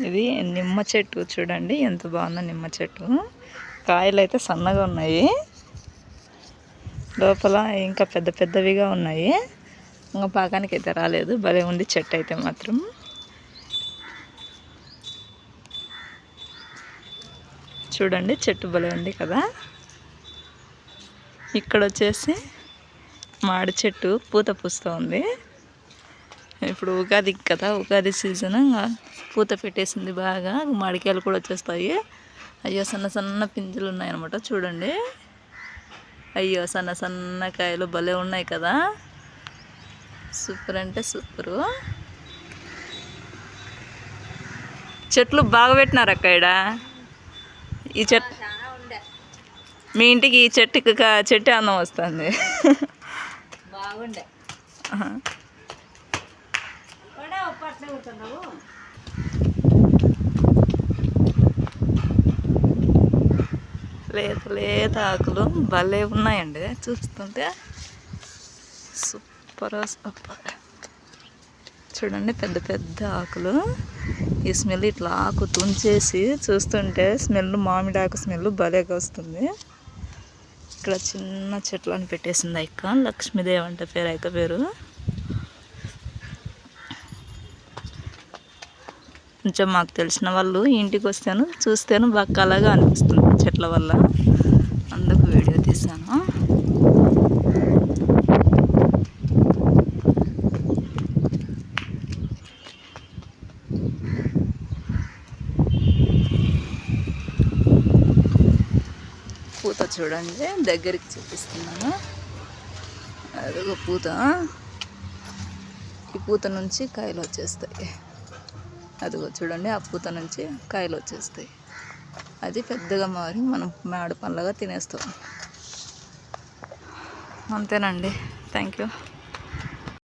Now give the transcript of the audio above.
ఇది నిమ్మ చెట్టు చూడండి, ఎంత బాగుందో నిమ్మ చెట్టు. కాయలు అయితే సన్నగా ఉన్నాయి, లోపల ఇంకా పెద్ద పెద్దవిగా ఉన్నాయి. ఇంకా పాకానికి అయితే రాలేదు. భలే ఉంది చెట్టు అయితే మాత్రం. చూడండి చెట్టు భలే ఉంది కదా. ఇక్కడ వచ్చేసి మామిడి చెట్టు పూత పూస్తూ ఉంది. ఇప్పుడు ఉగాది కదా, ఉగాది సీజన్ పూత పెట్టేసింది బాగా. మామిడికాయలు కూడా వచ్చేస్తాయి. అయ్యో సన్న సన్న పింజలు ఉన్నాయన్నమాట చూడండి. అయ్యో సన్న సన్న కాయలు భలే ఉన్నాయి కదా. సూపర్ అంటే సూపరు. చెట్లు బాగా పెట్టినారు అక్క ఈడ. ఈ చెట్టు మీ ఇంటికి ఈ చెట్టు అందం వస్తుంది. బాగుండే లేత లేత ఆకులు భలే ఉన్నాయండి చూస్తుంటే. Super super. చూడండి పెద్ద పెద్ద ఆకులు. ఈ స్మెల్ ఇట్లా ఆకు తుంచేసి చూస్తుంటే స్మెల్ మామిడి ఆకు స్మెల్ భలేగా వస్తుంది. ఇక్కడ చిన్న చెట్లను పెట్టేసింది అక్క. లక్ష్మీదేవి అంటే పేరు అక్క పేరు. కొంచెం మాకు తెలిసిన వాళ్ళు ఇంటికి వస్తాను చూస్తేను బాగా కలగా అనిపిస్తుంది చెట్ల వల్ల, అందుకు వీడియో తీసాను. పూత చూడండి, దగ్గరికి చూపిస్తున్నాను. అదిగో పూత. ఈ పూత నుంచి కాయలు వచ్చేస్తాయి. అదిగో చూడండి, ఆ పూత నుంచి కాయలు వచ్చేస్తాయి. అది పెద్దగా మారి మనం మామిడి పండ్లుగా తినేస్తాం. అంతేనండి. Thank you.